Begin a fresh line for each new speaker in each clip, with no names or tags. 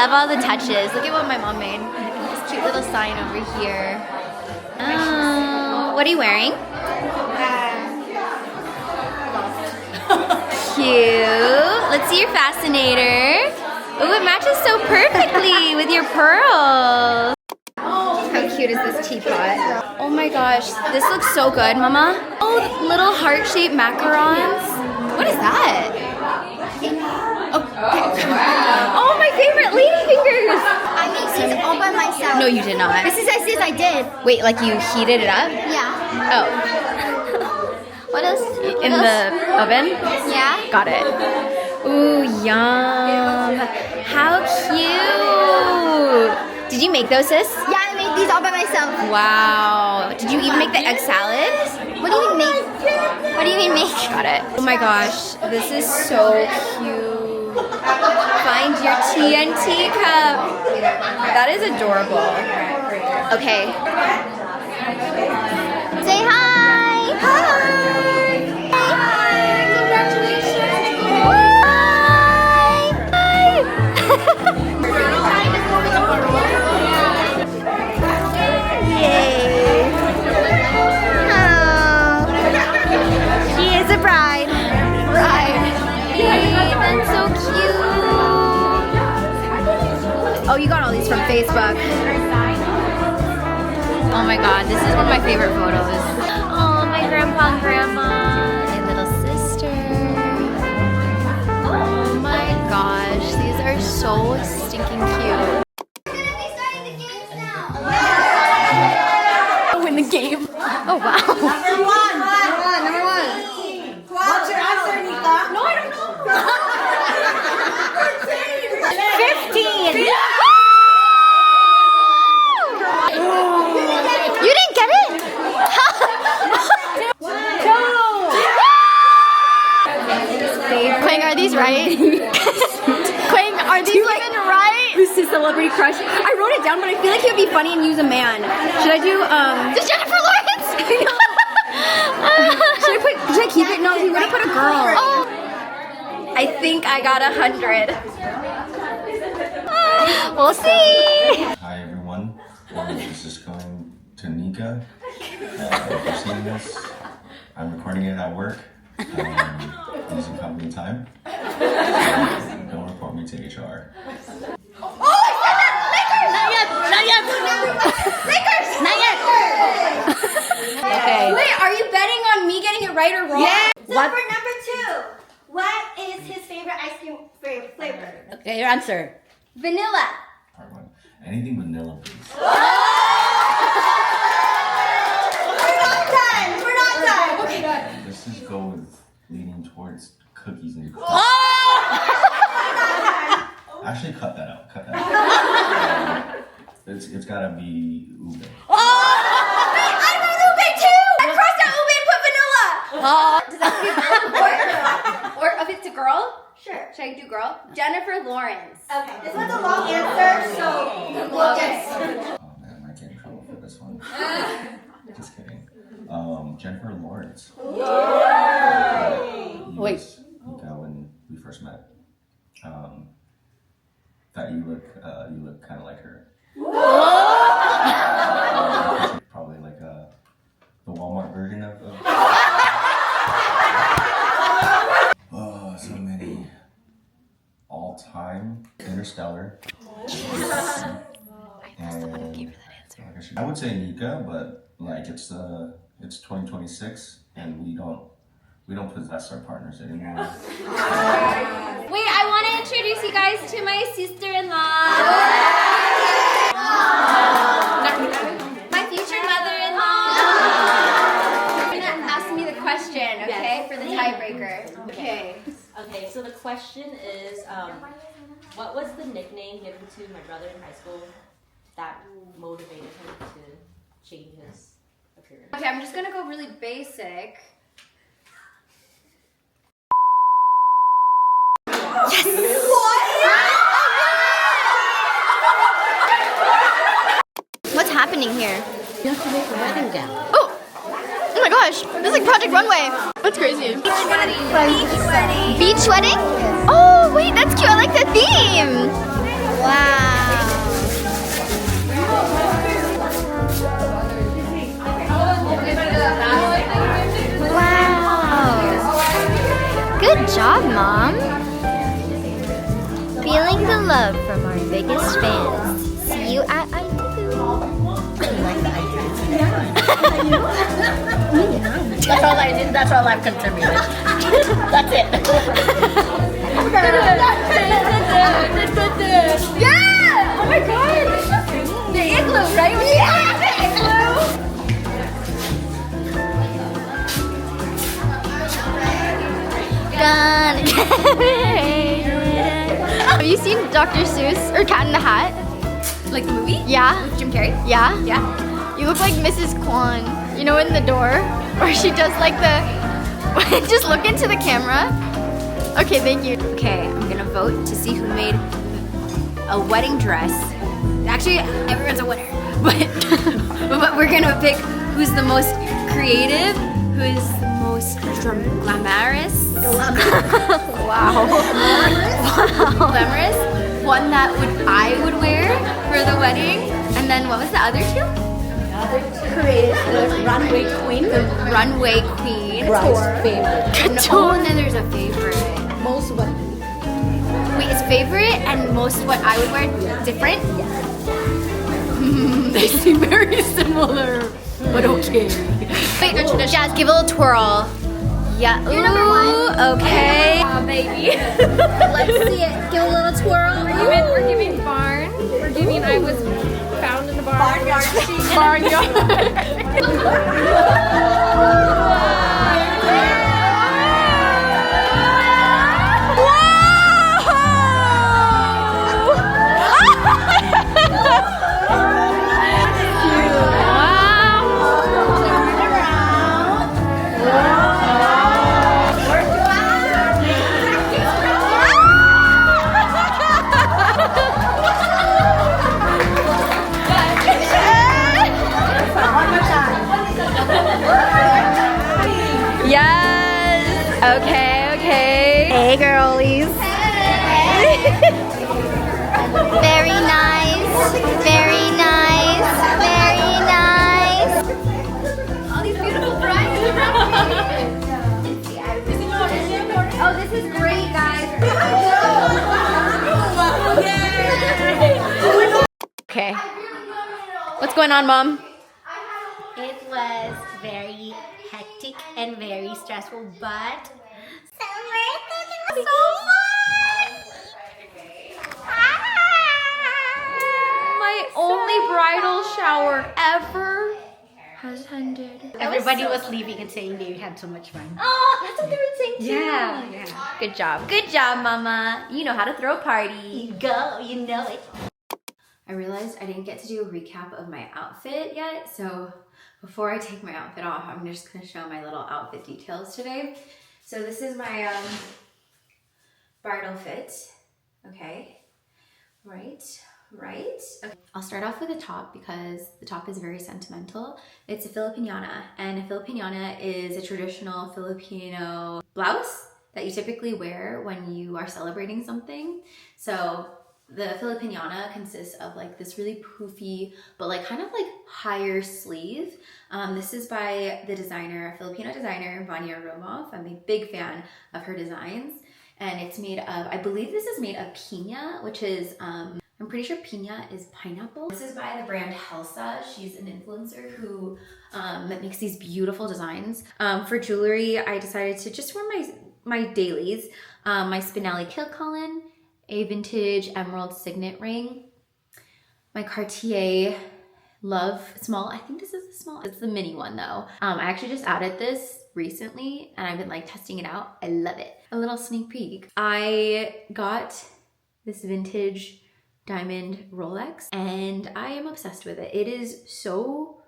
love all the touches. Look at what my mom made. This cute little sign over here. Oh, what are you wearing? Cute. Let's see your fascinator. Oh, it matches so perfectly with your pearls. How cute is this teapot? Oh my gosh, this looks so good, Mama. Oh, little heart-shaped macarons. What is that? Oh, my favorite ladyfingers.
I made these all by myself.
No, you did not.
This is I did.
Wait, like you heated it up?
Yeah.
Oh.
What else?
In the oven?
Yeah.
Got it. Ooh, yum. How cute. Did you make those, sis?
Yeah, I made these all by myself.
Wow. Did you even make the egg salad?
What do you mean make? What do you mean make?
Got it. Oh my gosh, this is so cute. Find your TNT cup. That is adorable. Okay.
Say hi. Hi. Congratulations. Yay. Oh. She is a bride.
That's so cute. Oh, you got all these from Facebook. Oh my god, this is one of my favorite photos. Oh, my grandpa and grandma. My little sister. Oh my gosh, these are so stinking cute. Win the game. Oh wow.
Number one. What's your answer, Nika? No, I don't know.
15. You didn't get it? Quang, are these right? Quang, are these even right?
Who's his celebrity crush? I wrote it down, but I feel like it would be funny and use a man. Should I do,
Is Jennifer Lawrence?
should I keep it? No, he would have put a girl.
Oh.
I think I got 100.
We'll see.
Hi everyone, this is going to Nika. If you're seeing this, I'm recording it at work, using company time. Don't report me to HR.
Okay. Wait, are you betting on me getting it right or wrong?
Yeah.
So
What?
for number 2, what is his favorite ice cream flavor?
Okay, your answer.
Vanilla.
Part 1. Anything vanilla, please.
We're not done.
Okay, good.
Let's just go with leaning towards cookies and cream. Actually, cut that out. Cut that out. It's gotta be ube.
I wrote ube too. I crossed out ube and put vanilla.
Does that or if it's a girl?
Sure.
Should I do girl? Jennifer Lawrence.
Okay, this one's a long answer, so we'll just.
Oh man, I might get in trouble for this one. Just kidding. Jennifer Lawrence.
Wait.
Nika, when we first met, that you look kind of like her. Probably like the Walmart version of. Oh, so many. All time Interstellar. And I would say Nika, but like it's 2026 and we don't possess our partners anymore.
Wait, I want to introduce you guys to my sister-in-law. My future mother-in-law. You're gonna ask me the question, okay, for the tiebreaker. Okay.
Okay, so the question is, what was the nickname given to my brother in high school that motivated him to change his appearance?
Okay, I'm just gonna go really basic.
What's happening here?
You have to make the wedding gown.
Oh my gosh, this is like Project Runway. That's crazy.
Beach wedding.
Beach wedding? Oh wait, that's cute. I like the theme.
Wow. Good job, Mom. Feeling the love from our biggest fans. See you at
That's all I did. That's all I've contributed. That's it.
Yeah! Oh my god! The igloo, right? Yeah! The igloo! Have you seen Dr. Seuss or Cat in the Hat?
Like the movie?
Yeah.
With Jim Carrey?
Yeah?
Yeah.
You look like Mrs. Kwan. You know, in the door? Where she does like the... Just look into the camera. Okay, thank you.
Okay, I'm gonna vote to see who made a wedding dress. Actually, everyone's a winner. But we're gonna pick who's the most creative, who's the most glamorous. Wow. Glamorous. One that I would wear for the wedding. And then what was the other two?
Created the runway queen.
The runway queen.
Bride's favorite.
Oh, and then there's a favorite.
Most what?
Wait, it's favorite and most what I would wear different? They seem very similar, but okay. Wait, Jazz, give a little twirl. Yeah. Ooh, number one. Okay. Baby. Let's see it. Give a little twirl.
We're giving barn. We're giving I was found in the barn.
Barnyard.
Yes. Okay. Hey, girlies.
Very nice. Very nice. Very nice.
All these beautiful brides around me. Oh, this is great, guys. Okay. What's going on, Mom?
It was very hectic and very stressful, but
So fun!
My only bridal shower ever has ended.
everybody was leaving and saying they had so much fun.
Oh, that's what they were saying too.
Yeah.
Good job. Good job, Mama. You know how to throw a party.
Go, you know it.
I realized I didn't get to do a recap of my outfit yet, so before I take my outfit off, I'm just gonna show my little outfit details today. So this is my bridal fit. Okay, right. Okay. I'll start off with the top because the top is very sentimental. It's a Filipiniana, and a Filipiniana is a traditional Filipino blouse that you typically wear when you are celebrating something. So the Filipiniana consists of like this really poofy, but like kind of like higher sleeve. This is by the designer, Filipino designer, Vanya Romoff. I'm a big fan of her designs. And it's made of, I believe this is made of piña, which is, I'm pretty sure piña is pineapple. This is by the brand Helsa. She's an influencer who that makes these beautiful designs. For jewelry, I decided to just wear my dailies. My Spinelli Kilcullen, a vintage emerald signet ring, my Cartier Love small. I think this is the small. It's the mini one though. I actually just added this recently and I've been like testing it out. I love it. A little sneak peek. I got this vintage diamond Rolex and I am obsessed with it. It is so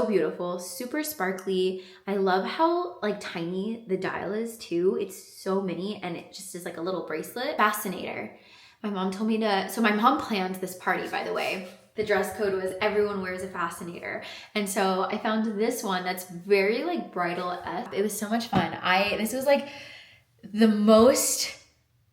beautiful, super sparkly. I love how like tiny the dial is too. It's so mini and it just is like a little bracelet. Fascinator. My mom told me to, so my mom planned this party, by the way. The dress code was everyone wears a fascinator. And so I found this one that's very like bridal-esque. It was so much fun. This was like the most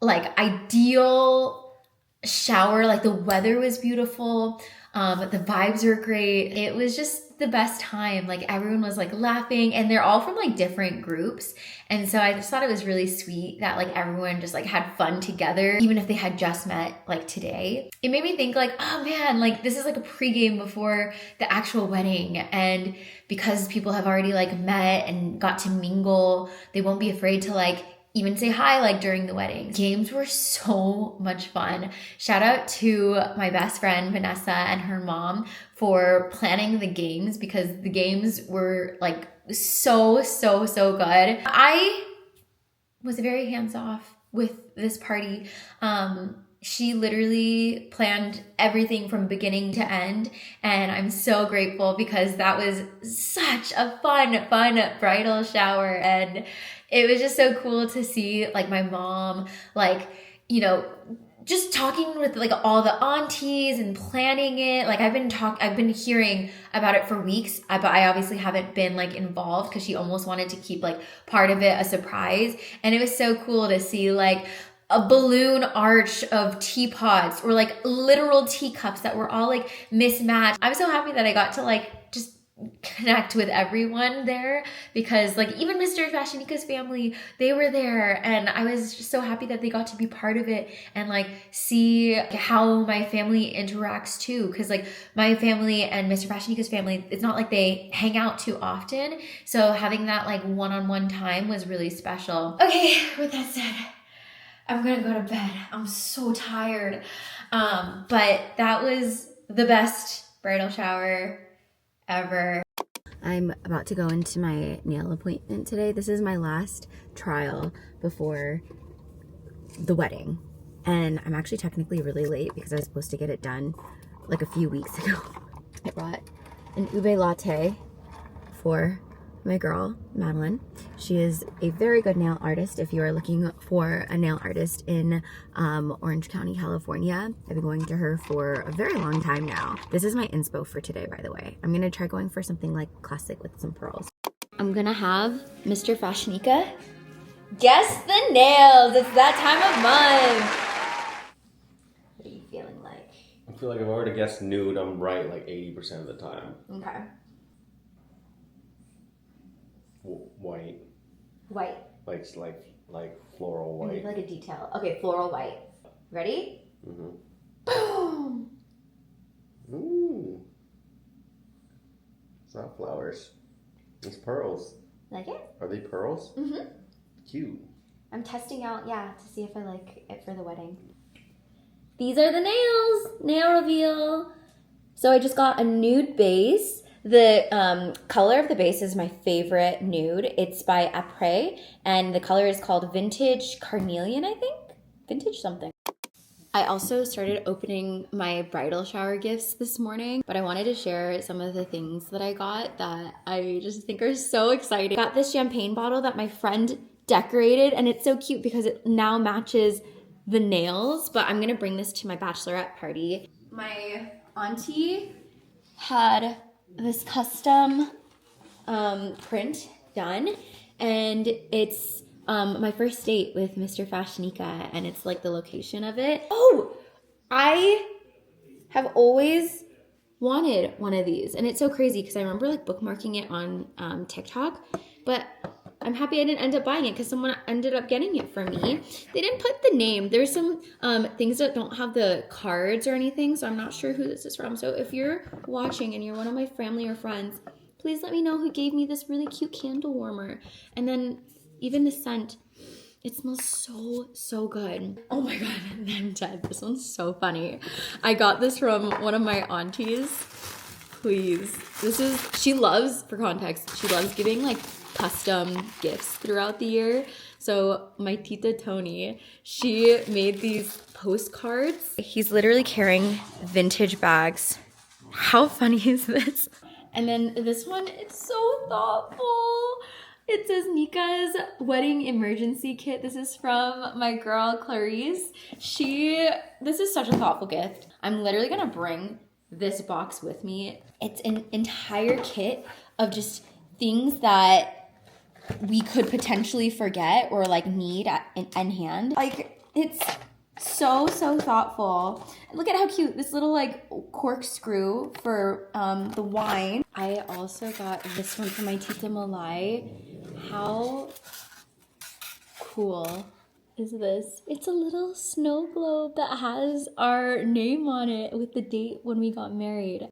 like ideal shower. Like the weather was beautiful. The vibes were great. It was just the best time. Like everyone was like laughing, and they're all from like different groups. And so I just thought it was really sweet that like everyone just like had fun together, even if they had just met like today. It made me think like, oh man, like this is like a pregame before the actual wedding. And because people have already like met and got to mingle, they won't be afraid to like even say hi like during the wedding. Games were so much fun. Shout out to my best friend Vanessa and her mom for planning the games, because the games were like so good. I was very hands off with this party. She literally planned everything from beginning to end, and I'm so grateful because that was such a fun bridal shower. And it was just so cool to see like my mom, like, you know, just talking with like all the aunties and planning it. Like I've been hearing about it for weeks, but I obviously haven't been like involved because she almost wanted to keep like part of it a surprise. And it was so cool to see like a balloon arch of teapots or like literal teacups that were all like mismatched. I'm so happy that I got to like just connect with everyone there, because like even Mr. FashionNica's family, they were there, and I was just so happy that they got to be part of it and like see how my family interacts too, because like my family and Mr. FashionNica's family, it's not like they hang out too often, so having that like one-on-one time was really special. Okay, with that said, I'm gonna go to bed. I'm so tired. But that was the best bridal shower ever. I'm about to go into my nail appointment today. This is my last trial before the wedding. And I'm actually technically really late because I was supposed to get it done like a few weeks ago. I brought an ube latte for my girl, Madeline. She is a very good nail artist. If you are looking for a nail artist in Orange County, California, I've been going to her for a very long time now. This is my inspo for today, by the way. I'm gonna try going for something like classic with some pearls. I'm gonna have Mr. FashionNica guess the nails. It's that time of month. What are you feeling like?
I feel like if I were to guess nude, I'm right like 80% of the time.
Okay.
White.
White.
Like floral
I
white.
need like a detail. Okay, floral white. Ready?
Mm-hmm.
Boom!
Ooh. It's not flowers. It's pearls.
Like it?
Are they pearls?
Mm-hmm.
Cute.
I'm testing out, yeah, to see if I like it for the wedding. These are the nails! Nail reveal! So I just got a nude base. The color of the base is my favorite nude. It's by Après, and the color is called Vintage Carnelian, I think? Vintage something. I also started opening my bridal shower gifts this morning, but I wanted to share some of the things that I got that I just think are so exciting. I got this champagne bottle that my friend decorated, and it's so cute because it now matches the nails, but I'm gonna bring this to my bachelorette party. My auntie had this custom print done, and it's my first date with Mr. FashionNica, and it's like the location of it. Oh, I have always wanted one of these, and it's so crazy because I remember like bookmarking it on TikTok, but I'm happy I didn't end up buying it because someone ended up getting it for me. They didn't put the name. There's some things that don't have the cards or anything, so I'm not sure who this is from. So if you're watching and you're one of my family or friends, please let me know who gave me this really cute candle warmer. And then even the scent, it smells so good. Oh my god, I'm dead. This one's so funny. I got this from one of my aunties. Please. She loves, for context, she loves giving like custom gifts throughout the year. So my tita Tony, she made these postcards. He's literally carrying vintage bags. How funny is this? And then this one, it's so thoughtful. It says Nika's wedding emergency kit. This is from my girl Clarice. This is such a thoughtful gift. I'm literally gonna bring this box with me. It's an entire kit of just things that we could potentially forget or like need in hand. Like, it's
So thoughtful. Look at how cute this little like corkscrew for the wine. I also got this one for my Tita Malai. How cool is this? It's a little snow globe that has our name on it with the date when we got married.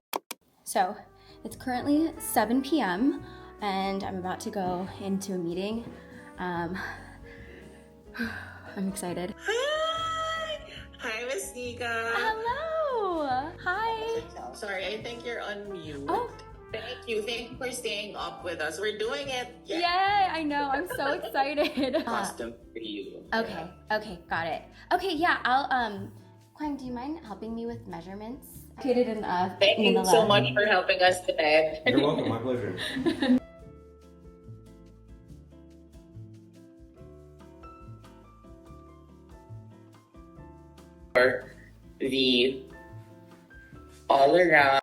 So it's currently 7 p.m. and I'm about to go into a meeting. I'm excited.
Hi, Miss Nika.
Hello. Hi.
Sorry, I think you're on mute.
Oh.
Thank you. Thank you for staying up with us. We're doing it.
Yay, I know. I'm so excited.
Custom for you.
Okay, okay, got it. Okay, yeah, I'll, Kwang, do you mind helping me with measurements? Located in,
Thank you so much for helping us today.
You're welcome. My pleasure.
For the all around